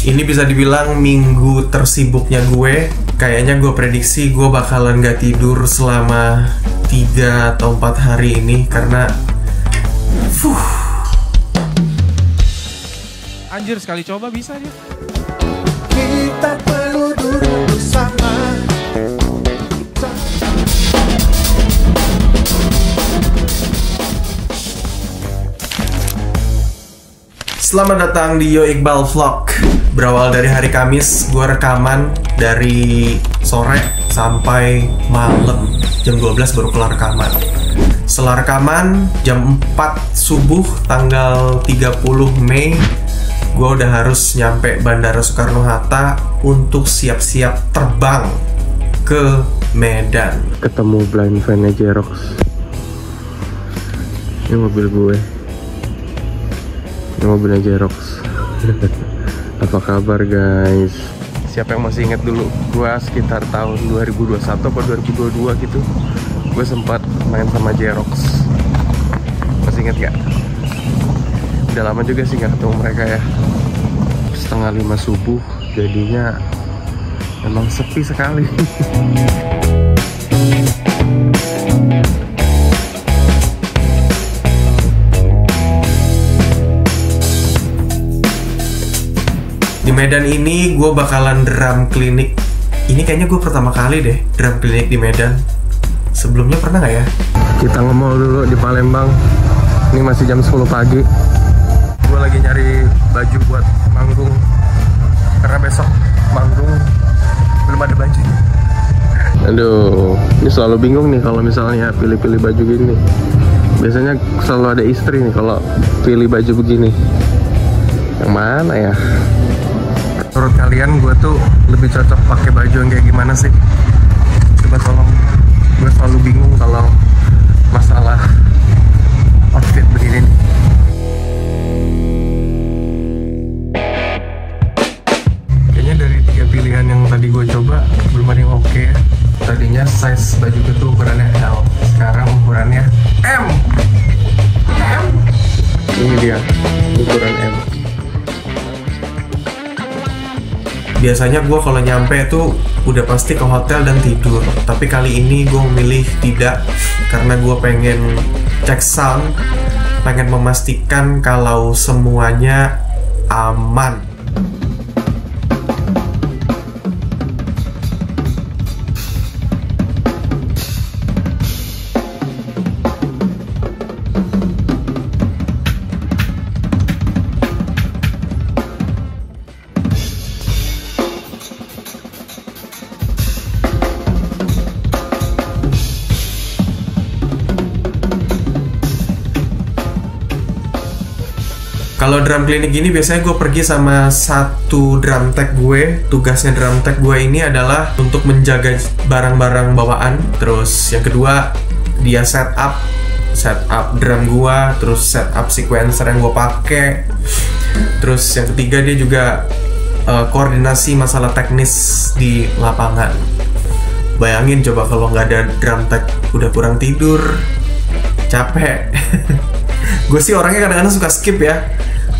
Ini bisa dibilang minggu tersibuknya gue. Kayaknya gue prediksi gue bakalan gak tidur selama 3 atau 4 hari ini karena Anjir, sekali coba bisa dia. Kita perlu duduk bersama. Selamat datang di Yo Iqbal Vlog. Berawal dari hari Kamis, gue rekaman dari sore sampai malam. Jam 12 baru kelar rekaman. Setelah rekaman, jam 4 subuh tanggal 30 Mei, gue udah harus nyampe Bandara Soekarno-Hatta untuk siap-siap terbang ke Medan. Ketemu blind van-nya Jerox. Ini mobil gue. Ini mobilnya Jerox. Apa kabar guys? Siapa yang masih ingat dulu? Gue sekitar tahun 2021 atau 2022 gitu, gue sempat main sama Jerox. Masih inget gak? Udah lama juga sih gak ketemu mereka ya. 4:30 subuh, jadinya memang sepi sekali. Di Medan ini gue bakalan drum klinik. Ini kayaknya gue pertama kali deh drum klinik di Medan. Sebelumnya pernah gak ya? Kita nge-mall dulu di Palembang. Ini masih jam 10 pagi. Gue lagi nyari baju buat manggung, karena besok manggung belum ada baju. Aduh, ini selalu bingung nih kalau misalnya pilih-pilih baju gini. Biasanya selalu ada istri nih kalau pilih baju begini. Yang mana ya? Menurut kalian gue tuh lebih cocok pakai baju yang kayak gimana sih? Coba tolong. Gue selalu bingung kalau masalah outfit begini nih. Kayaknya dari 3 pilihan yang tadi gue coba belum ada yang oke. Tadinya size baju gue tuh ukurannya L, sekarang ukurannya M. Ini dia ukuran M. Biasanya gue kalau nyampe tuh udah pasti ke hotel dan tidur. Tapi kali ini gue memilih tidak, karena gue pengen cek sound, pengen memastikan kalau semuanya aman. Kalau drum klinik ini biasanya gue pergi sama satu drum tech gue. Tugasnya drum tech gue ini adalah untuk menjaga barang-barang bawaan. Terus yang kedua, dia setup drum gue, terus setup sequencer yang gue pakai. Terus yang ketiga, dia juga koordinasi masalah teknis di lapangan. Bayangin coba kalau nggak ada drum tech, udah kurang tidur, capek. Gue sih orangnya kadang-kadang suka skip ya.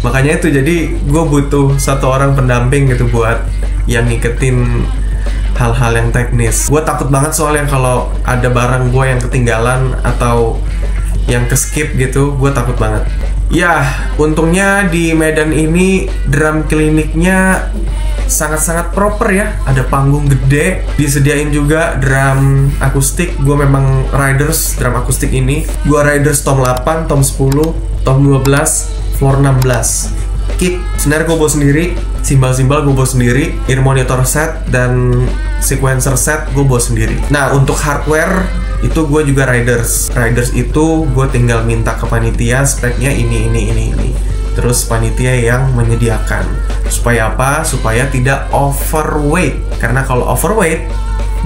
Makanya itu, jadi gue butuh satu orang pendamping gitu buat yang ngiketin hal-hal yang teknis. Gue takut banget soalnya kalau ada barang gue yang ketinggalan atau yang ke-skip gitu, gue takut banget. Ya, untungnya di Medan ini drum kliniknya sangat-sangat proper ya. Ada panggung gede, disediain juga drum akustik. Gue memang riders drum akustik ini. Gue riders tom 8, tom 10, tom 12, floor 16. Kick, snare gue bawa sendiri, simbal-simbal gue bawa sendiri, ear monitor set, dan sequencer set gue bawa sendiri. Nah, untuk hardware itu gue juga riders. Riders itu gue tinggal minta ke panitia speknya ini. Terus panitia yang menyediakan. Supaya apa? Supaya tidak overweight. Karena kalau overweight,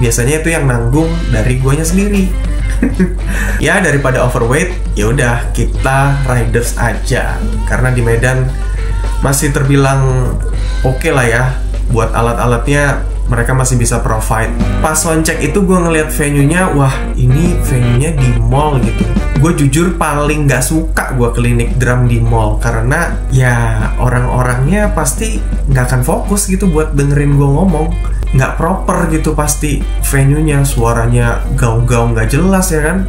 biasanya itu yang nanggung dari guanya sendiri. Ya, daripada overweight, ya udah kita riders aja. Karena di Medan masih terbilang oke lah ya. Buat alat-alatnya mereka masih bisa provide. Pas soundcheck itu gue ngeliat venue-nya, wah ini venue-nya di mall gitu. Gue jujur paling gak suka gue klinik drum di mall, karena ya orang-orangnya pasti gak akan fokus gitu buat dengerin gue ngomong. Gak proper gitu pasti venue-nya, suaranya gaung-gaung gak jelas ya kan.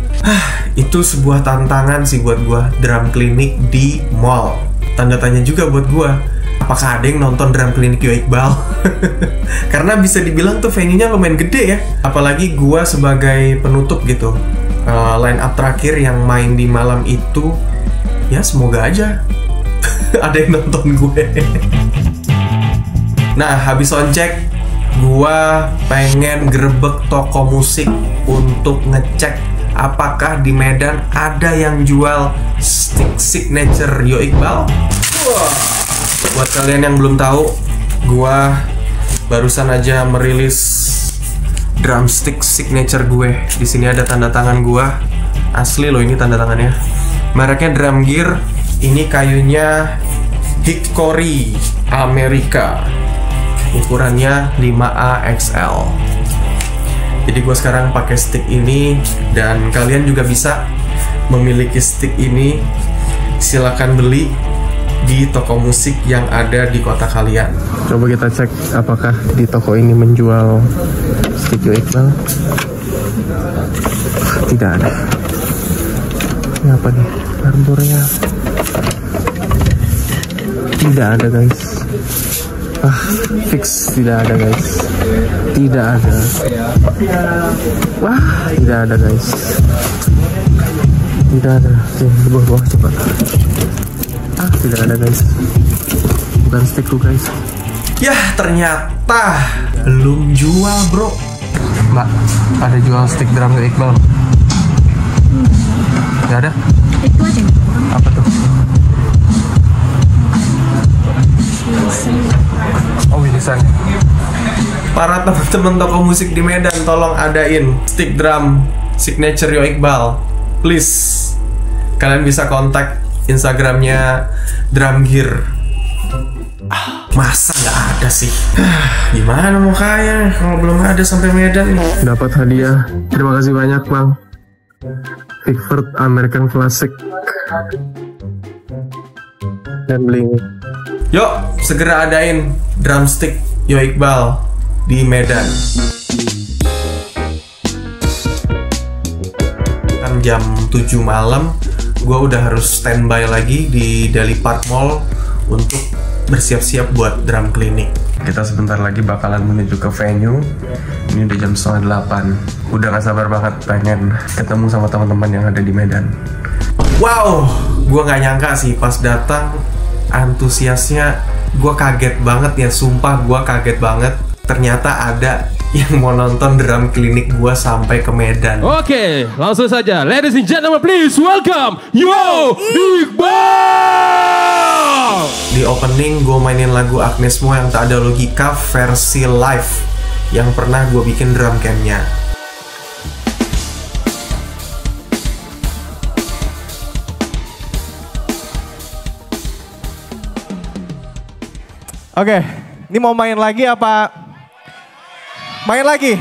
Itu sebuah tantangan sih buat gue, drum klinik di mall. Tanda tanya juga buat gue, apakah ada yang nonton drum klinik Yo Iqbal? Karena bisa dibilang tuh venue-nya lumayan gede ya. Apalagi gue sebagai penutup gitu, line up terakhir yang main di malam itu, ya semoga aja ada yang nonton gue. Nah, habis soundcheck, gue pengen grebek toko musik untuk ngecek apakah di Medan ada yang jual stick signature Yo Iqbal. Buat kalian yang belum tahu, gua barusan aja merilis drumstick signature gue. Di sini ada tanda tangan gua. Asli loh ini tanda tangannya. Mereknya Drum Gear. Ini kayunya Hickory Amerika. Ukurannya 5A XL. Jadi gue sekarang pakai stick ini, dan kalian juga bisa memiliki stick ini. Silakan beli di toko musik yang ada di kota kalian. Coba kita cek apakah di toko ini menjual stick Yo Iqbal. Tidak ada. Ini apa nih? Arbornya. Tidak ada guys. Fix tidak ada guys. Tidak ada. Wah, tidak ada guys. Tidak ada. Oke, di bawah cepat. Tidak ada guys. Bukan stickku guys. Yah, ternyata belum jual bro. Mbak, ada jual stick drum Yo Iqbal? Gak ada? Itu aja. Apa tuh? Oh, wilisan. Para teman-teman toko musik di Medan, tolong adain stick drum signature Yo Iqbal, please. Kalian bisa kontak Instagramnya Drum Gear. Masa nggak ada sih? Gimana mau kaya kalau belum ada sampai Medan? Dapat hadiah. Terima kasih banyak bang. Pickford American Classic. Dan bling. Yuk, segera adain drumstick Yo Iqbal di Medan. Kan jam 7 malam, gue udah harus standby lagi di Daly Park Mall untuk bersiap-siap buat drum klinik. Kita sebentar lagi bakalan menuju ke venue. Ini udah jam 7:30. Udah gak sabar banget pengen ketemu sama teman-teman yang ada di Medan. Wow, gue gak nyangka sih pas datang antusiasnya. Gue kaget banget ya, sumpah gue kaget banget. Ternyata ada yang mau nonton drum klinik gue sampai ke Medan. Oke, langsung saja. Ladies and gentlemen, please welcome Yo Iqbal! Di opening gue mainin lagu Agnes Mo yang tak ada logika versi live yang pernah gue bikin drum camnya. Oke, ini mau main lagi apa? Main lagi?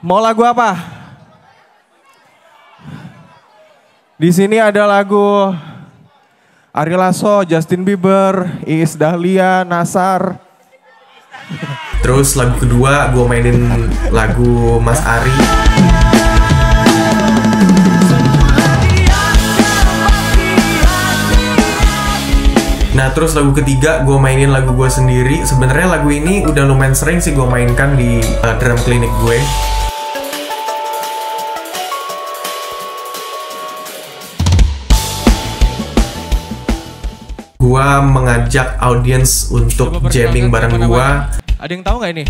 Mau lagu apa? Di sini ada lagu Ari Lasso, Justin Bieber, Iis Dahlia, Nasar. Terus lagu kedua gue mainin lagu Mas Ari. Nah terus lagu ketiga gue mainin lagu gue sendiri. Sebenarnya lagu ini udah lumayan sering sih gue mainkan di drum klinik gue. Gue mengajak audiens untuk jamming bareng gue. Ada yang tahu nggak ini?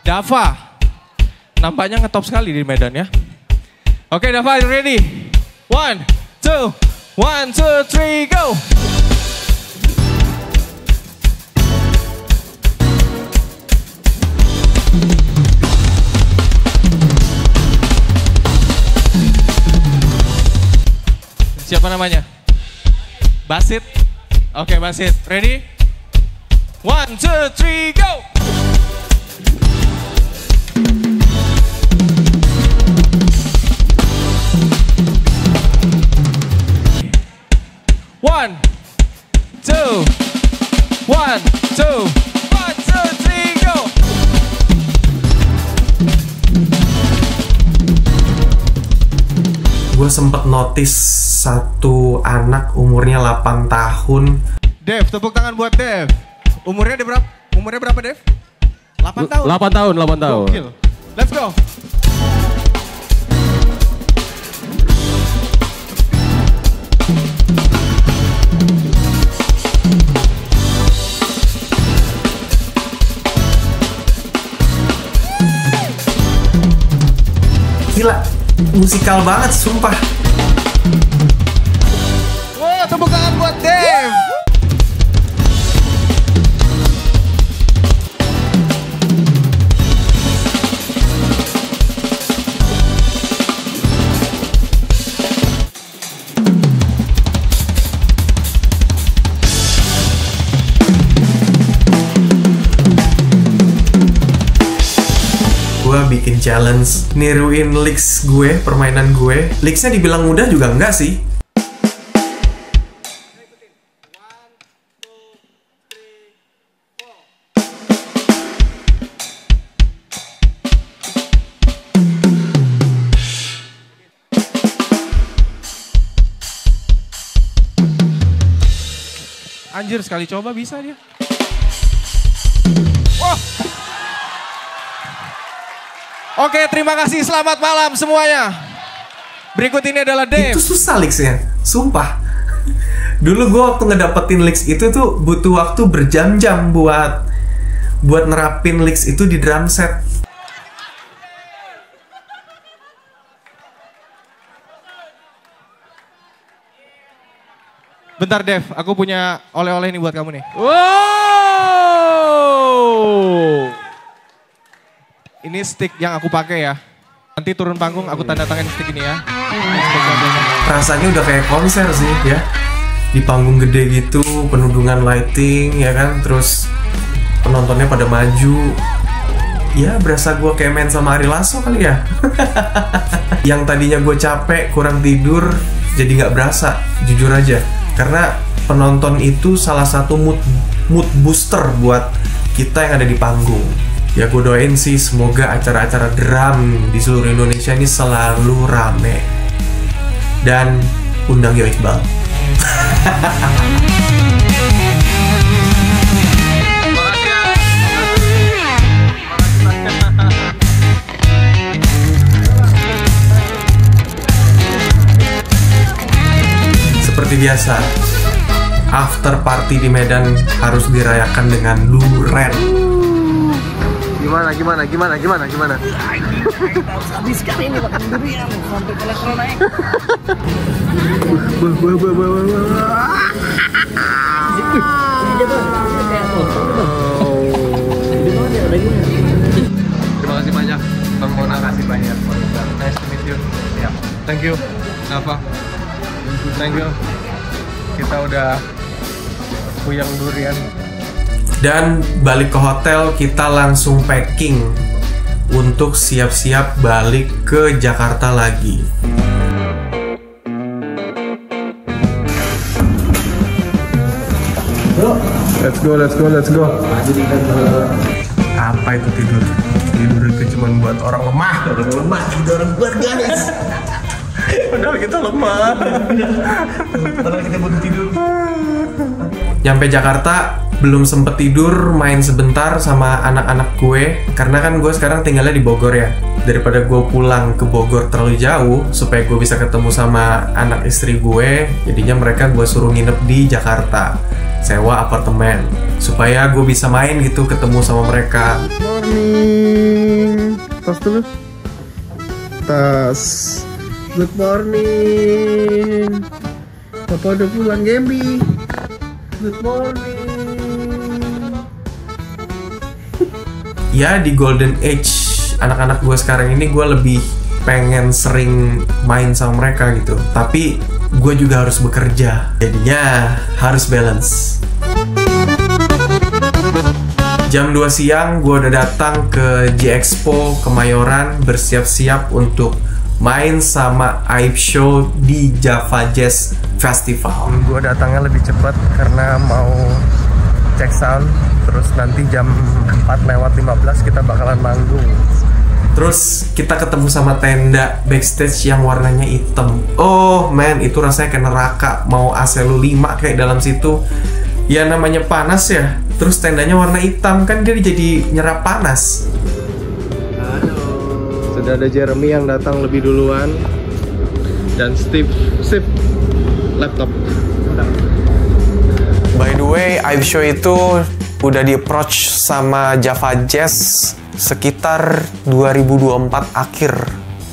Dava. Nampaknya ngetop sekali di Medan ya. Oke Dava, ready? 1, 2, 1, 2, 3, go! Siapa namanya? Basit. Oke, Basit. Ready? 1, 1, 2, 3, go! One, two, 1, 2, 1, 2, 3, go! Gue sempet notice satu anak umurnya 8 tahun. Dev, tepuk tangan buat Dev. Umurnya berapa? Umurnya berapa, Dev? 8 tahun. 8 tahun, 8 tahun. Gokil. Let's go. Gila, musikal banget, sumpah. Wah, tepuk tangan buat Dev. Gue bikin challenge niruin licks gue, permainan gue. Licksnya dibilang mudah juga enggak sih. Anjir, sekali coba bisa dia. Wah. Oke, terima kasih. Selamat malam semuanya. Berikut ini adalah Dev. Itu susah licksnya, sumpah. Dulu gue waktu ngedapetin licks itu tuh butuh waktu berjam-jam buat nerapin licks itu di drum set. Bentar Dev, aku punya oleh-oleh ini buat kamu nih. Wow. Ini stick yang aku pakai ya. Nanti turun panggung aku tanda tangan stick ini ya. Rasanya udah kayak konser sih ya. Di panggung gede gitu, penundungan lighting ya kan, terus penontonnya pada maju. Ya berasa gue kayak main sama Ari Lasso kali ya. Yang tadinya gue capek, kurang tidur, jadi nggak berasa, jujur aja. Karena penonton itu salah satu mood booster buat kita yang ada di panggung. Ya gue doain sih semoga acara-acara drum di seluruh Indonesia ini selalu rame. Dan undang Yo Iqbal. Seperti biasa, after party di Medan harus dirayakan dengan duren. Gimana? Habis sekali ini makan durian sampai kolesterol naik. Terima kasih banyak, Bang Mona. Terima kasih banyak. Nice to meet you. Ya. Thank you, Nafa. Thank you. Kita udah puyang durian. Dan balik ke hotel, kita langsung packing untuk siap-siap balik ke Jakarta lagi. Let's go. Apa itu tidur? Tidur itu cuma buat orang lemah. Tidur orang kuat guys. Padahal kita lemah. Padahal kita butuh tidur. Nyampe Jakarta, belum sempet tidur, main sebentar sama anak-anak gue. Karena kan gue sekarang tinggalnya di Bogor ya. Daripada gue pulang ke Bogor terlalu jauh, supaya gue bisa ketemu sama anak istri gue, jadinya mereka gue suruh nginep di Jakarta, sewa apartemen, supaya gue bisa main gitu, ketemu sama mereka. Morning. Tas dulu. Tas. Good morning. Papa udah pulang, Gembi. Good morning. Ya di Golden Age anak-anak gue sekarang ini, gue lebih pengen sering main sama mereka gitu. Tapi gue juga harus bekerja, jadinya harus balance. Jam 2 siang gue udah datang ke J-Expo Kemayoran, bersiap-siap untuk main sama Aib Show di Java Jazz Festival. Gue datangnya lebih cepat karena mau cek sound. Terus nanti jam 4:15 kita bakalan manggung. Terus kita ketemu sama tenda backstage yang warnanya hitam. Oh man, itu rasanya kayak neraka. Mau AC lu 5 kayak dalam situ. Ya namanya panas ya. Terus tendanya warna hitam, kan dia jadi nyerap panas. Sudah ada Jeremy yang datang lebih duluan. Dan Steve laptop. By the way, Aib Show itu udah di approach sama Java Jazz sekitar 2024 akhir.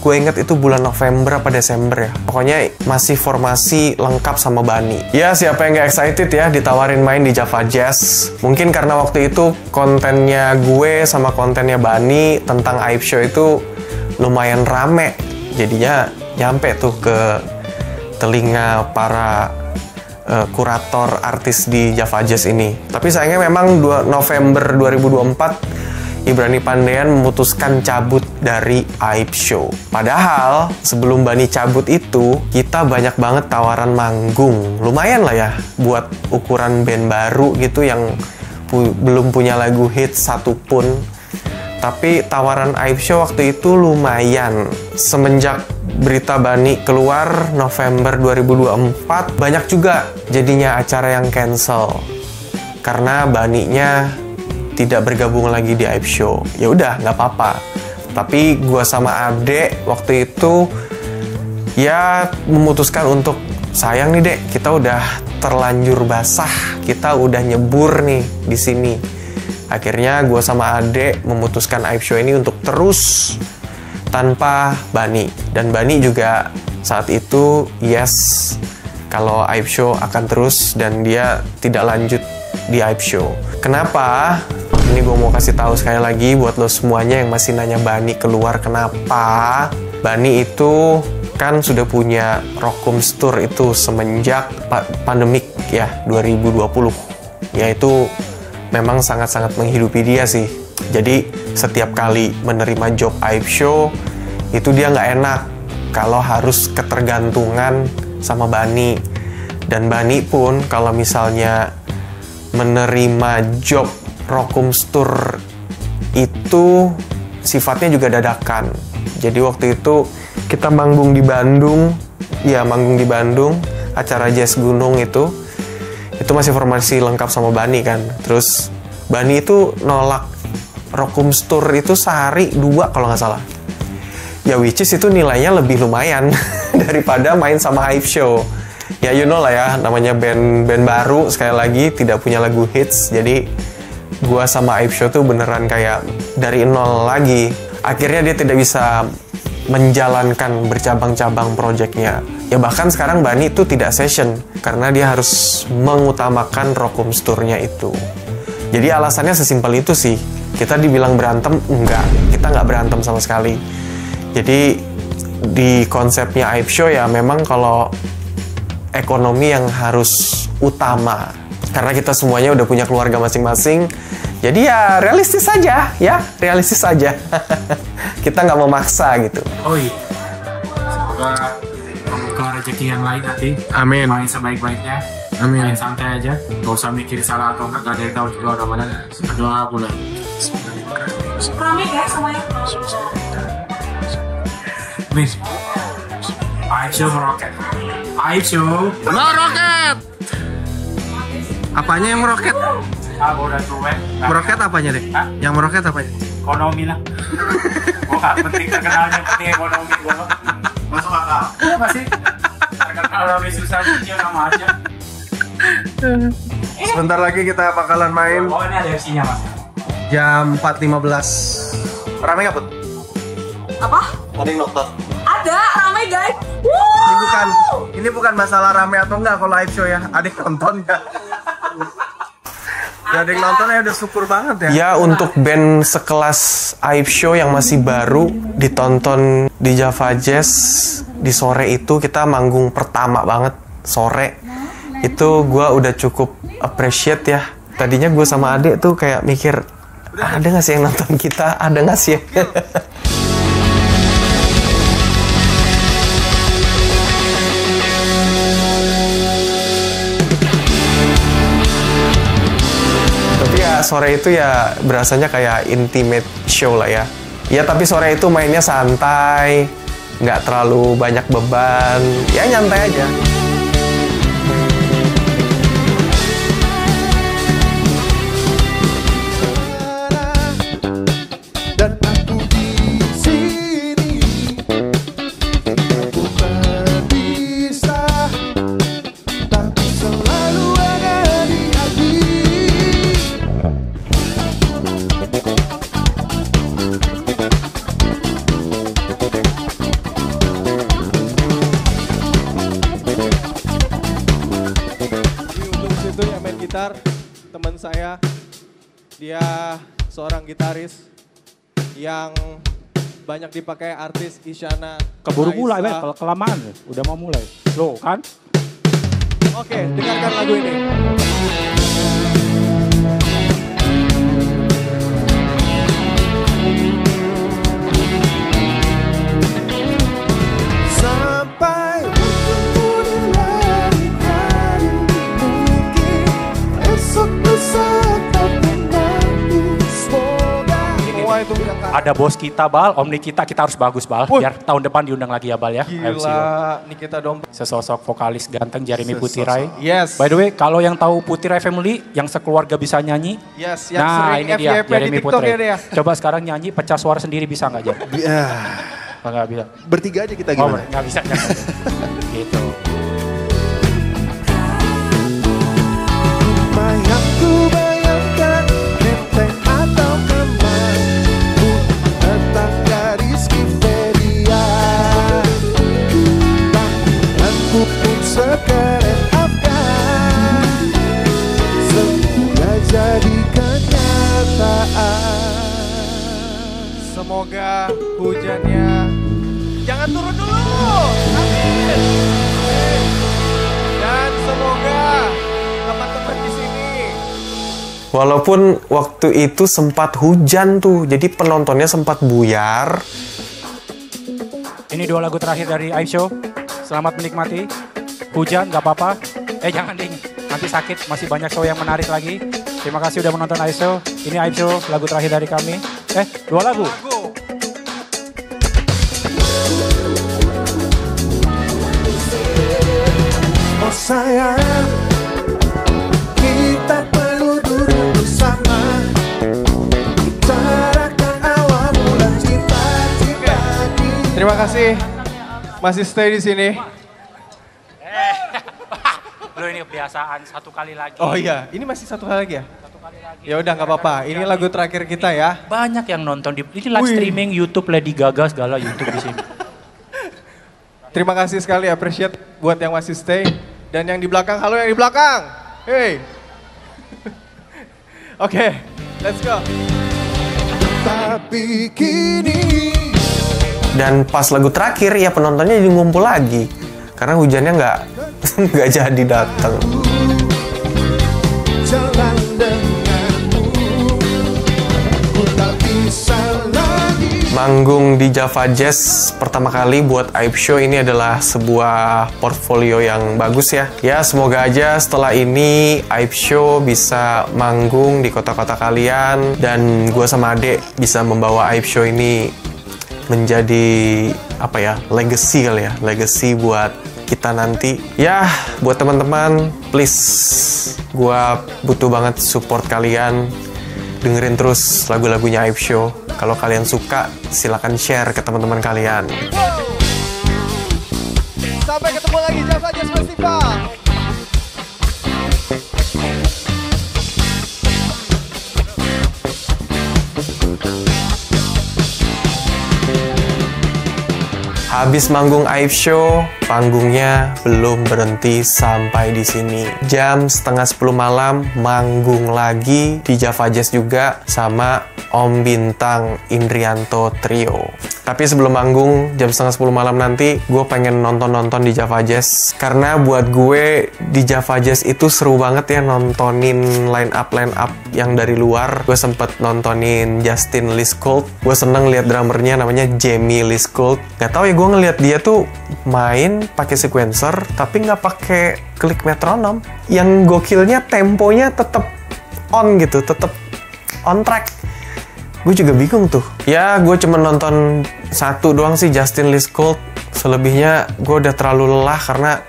Gue inget itu bulan November apa Desember ya. Pokoknya masih formasi lengkap sama Bani. Ya siapa yang gak excited ya ditawarin main di Java Jazz. Mungkin karena waktu itu kontennya gue sama kontennya Bani tentang Aib Show itu lumayan rame. Jadinya nyampe tuh ke telinga para kurator artis di Java Jazz ini. Tapi sayangnya memang November 2024 Ibrani Pandean memutuskan cabut dari Aib Show. Padahal sebelum Bani cabut itu kita banyak banget tawaran manggung. Lumayan lah ya buat ukuran band baru gitu yang belum punya lagu hit satupun. Tapi tawaran Aib Show waktu itu lumayan. Semenjak berita Bani keluar November 2024 banyak juga jadinya acara yang cancel karena Baninya tidak bergabung lagi di Aib Show. Ya udah, nggak apa-apa. Tapi gua sama Ade waktu itu ya memutuskan untuk sayang nih Dek, kita udah terlanjur basah, kita udah nyebur nih di sini. Akhirnya gua sama Ade memutuskan Aib Show ini untuk terus tanpa Bani. Dan Bani juga saat itu yes kalau Aib Show akan terus dan dia tidak lanjut di Aib Show. Kenapa? Ini gue mau kasih tahu sekali lagi buat lo semuanya yang masih nanya Bani keluar kenapa. Bani itu kan sudah punya Rockums Tour itu semenjak pandemik ya 2020. Ya itu memang sangat-sangat menghidupi dia sih. Jadi setiap kali menerima job Aib Show itu dia nggak enak kalau harus ketergantungan sama Bani. Dan Bani pun kalau misalnya menerima job Rockums Tour itu sifatnya juga dadakan. Jadi waktu itu kita manggung di Bandung, acara Jazz Gunung itu masih formasi lengkap sama Bani kan. Terus Bani itu nolak Rockums Tour itu sehari 2 kalau nggak salah. Ya which is itu nilainya lebih lumayan daripada main sama Aib Show. Ya you know lah ya, namanya band baru sekali lagi tidak punya lagu hits. Jadi gua sama Aib Show tuh beneran kayak dari nol lagi. Akhirnya dia tidak bisa menjalankan bercabang-cabang projectnya. Ya bahkan sekarang Bani itu tidak session karena dia harus mengutamakan Rockums Tour-nya itu. Jadi alasannya sesimpel itu sih. Kita dibilang berantem, enggak. Kita nggak berantem sama sekali. Jadi di konsepnya Aib Show ya memang kalau ekonomi yang harus utama. Karena kita semuanya udah punya keluarga masing-masing. Jadi ya realistis saja, Kita nggak mau maksa gitu. Oh iya. Semoga membuka rezeki yang lain nanti. Amin. Main sebaik-baiknya. Amin. Main santai aja. Gak usah mikir salah atau enggak. Gak ada yang tahu juga Ramadan. Berdoa mulai. Rame guys semuanya. Min. Aib Show meroket. Aib Show. Meroket! Apanya yang meroket? Aku udah tua. Meroket apanya deh? Hah? Yang meroket apanya? Ekonomi lah. Gue gak penting terkenalnya, penting ekonomi gue. Masuk akal. Iya masih. Terkenal lebih susah kecil sama aja. Sebentar lagi kita bakalan main Oh ini ada isinya mas. jam 4:15. Rame nggak, Put? Apa? Ada yang nonton. Ada, rame guys. Ini bukan masalah rame atau enggak kalau live show ya. Ada yang nonton ya. Ya ada yang nonton ya udah syukur banget ya. Ya untuk band sekelas Aib Show yang masih baru ditonton di Java Jazz di sore itu, kita manggung pertama banget sore. Itu gue udah cukup appreciate ya. Tadinya gue sama Ade tuh kayak mikir Ada nggak sih yang nonton kita? Ada nggak sih? Tapi ya sore itu ya berasanya kayak intimate show lah ya. Ya tapi sore itu mainnya santai, nggak terlalu banyak beban, ya nyantai aja. Dan aku di sini, aku tak bisa, tapi selalu ada di hati. Untuk situ yang main gitar, teman saya, dia seorang gitaris yang banyak dipakai artis Isyana. Keburu mulai, Raisa. kalau kelamaan udah mau mulai. Loh kan? Oke, dengarkan lagu ini. Sampai waktumu dilarikan, mungkin esok lusa tak menanti. Semoga Semua itu Ada bos kita Bal, omni kita harus bagus Bal. Wih. Biar tahun depan diundang lagi ya Bal ya. MCO. gila, Nikita Dompet. Sesosok vokalis ganteng Jeremy Putirai. Yes. By the way, kalau yang tahu Putirai Family, yang sekeluarga bisa nyanyi. Yes, yang Nah sering ini dia, FYP di Jeremy TikTok Putirai. ya dia. Coba sekarang nyanyi pecah suara sendiri bisa nggak Jer? Nggak bisa. bertiga aja kita Oh, gimana? nggak bisa. Gitu. Yang ku bayangkan Menteng atau Kemang, tetangga Rizky Fedia. Tampilanku pun sekeren Afgan, semoga jadi kenyataan. Semoga hujannya jangan turun dulu. Amin. Dan semoga teman-teman di sini Walaupun waktu itu sempat hujan tuh, jadi penontonnya sempat buyar. Ini 2 lagu terakhir dari Aib Show. Selamat menikmati. Hujan nggak apa-apa. Jangan ding. Nanti sakit. Masih banyak show yang menarik lagi. Terima kasih udah menonton Aib Show. Ini Aib Show, lagu terakhir dari kami. 2 lagu. Oh sayang, kita perlu duduk bersama, bicarakan awal mula cita-cita kita. terima kasih masih stay di sini. Lo ini kebiasaan 1 kali lagi. Oh iya, ini masih satu kali lagi ya? Ya udah nggak apa-apa. Ini lagu terakhir kita ya. Banyak yang nonton di ini live Wih. streaming YouTube Lady Gaga segala YouTube di sini. Terima kasih sekali, appreciate buat yang masih stay. Dan yang di belakang, halo yang di belakang. Hey. Oke, let's go. Tapi kini Dan pas lagu terakhir ya penontonnya jadi ngumpul lagi. Karena hujannya nggak nggak jadi datang. jalan denganmu, aku tak bisa lagi. Manggung di Java Jazz pertama kali buat Aib Show ini adalah sebuah portfolio yang bagus ya. Ya semoga aja setelah ini Aib Show bisa manggung di kota-kota kalian. Dan gue sama Ade bisa membawa Aib Show ini menjadi apa ya, legacy kali ya. Legacy buat kita nanti. Ya buat teman-teman please, gue butuh banget support kalian. Dengerin terus lagu-lagunya Aib Show. Kalau kalian suka, silakan share ke teman-teman kalian. Sampai ketemu lagi Java Jazz Festival. Abis manggung Aib Show, panggungnya belum berhenti sampai di sini. Jam setengah 10 malam manggung lagi di Java Jazz juga sama Om Bintang Indrianto Trio. Tapi sebelum manggung jam setengah 10 malam nanti, gue pengen nonton di Java Jazz. Karena buat gue di Java Jazz itu seru banget ya nontonin line up yang dari luar. Gue sempet nontonin Justin Liskold. Gue seneng lihat drummernya namanya Jamie Liskold. Gak tau ya, gue ngeliat dia tuh main pakai sequencer tapi nggak pakai klik metronom. Yang gokilnya temponya tetap on gitu, tetap on track. Gue juga bingung tuh. Ya, gue cuma nonton satu doang sih, Justin Liskold. Selebihnya gue udah terlalu lelah karena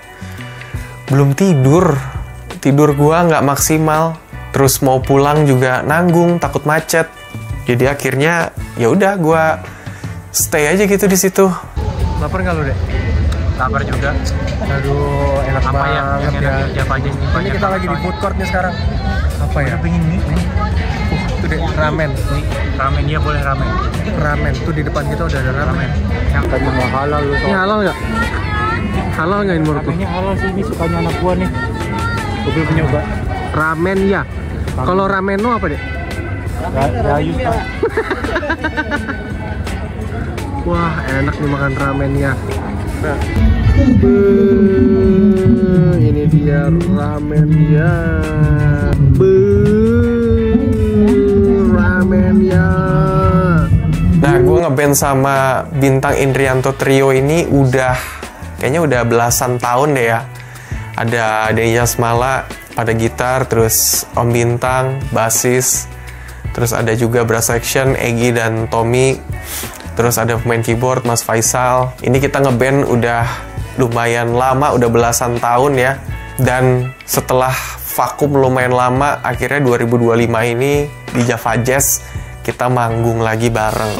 belum tidur. Tidur gue nggak maksimal. Terus mau pulang juga nanggung, takut macet. Jadi akhirnya ya udah gue stay aja gitu di situ. Lapar nggak lu, Dek? Lapar juga. Aduh, enak Apa banget yang ya. enak di Java Jazz? Ini kita lagi di food courtnya sekarang. Apa ya? Pengen nih. Itu deh, ramen. Ramen, dia boleh ramen. Ramen tuh di depan kita udah ada ramen. Yang tadi nggak halal lu. Ini halal nggak? Halal nggak ini menurut lu? Ramennya halal sih, ini sukanya anak gua nih. Gua belum nyoba. Ramen ya. Kalau ramen lu apa, Dek? Rayus Pak. Wah, enak nih makan ramen ya. Ini dia ramen ya. Ramen ya. Nah, gue ngeband sama Bintang Indrianto Trio ini kayaknya udah belasan tahun deh ya. Ada Denny Jasmala pada gitar, terus Om Bintang, bassis, terus ada juga brass section, Egy dan Tommy, terus ada pemain keyboard, Mas Faisal. Ini kita ngeband udah lumayan lama, udah belasan tahun ya. Dan setelah vakum lumayan lama, akhirnya 2025 ini di Java Jazz kita manggung lagi bareng.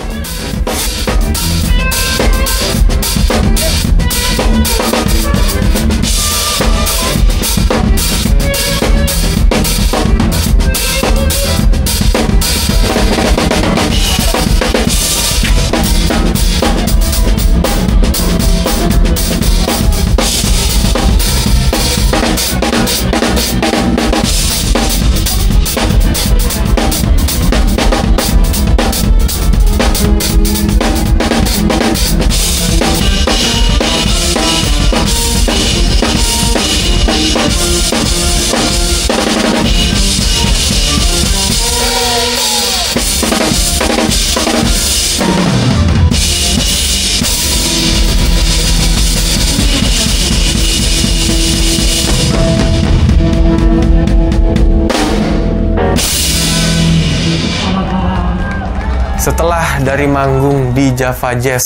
Setelah dari manggung di Java Jazz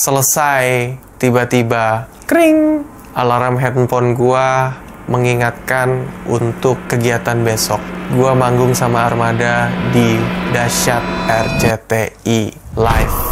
selesai, tiba-tiba kring, alarm handphone gua mengingatkan untuk kegiatan besok. Gua manggung sama Armada di Dahsyat RCTI Live.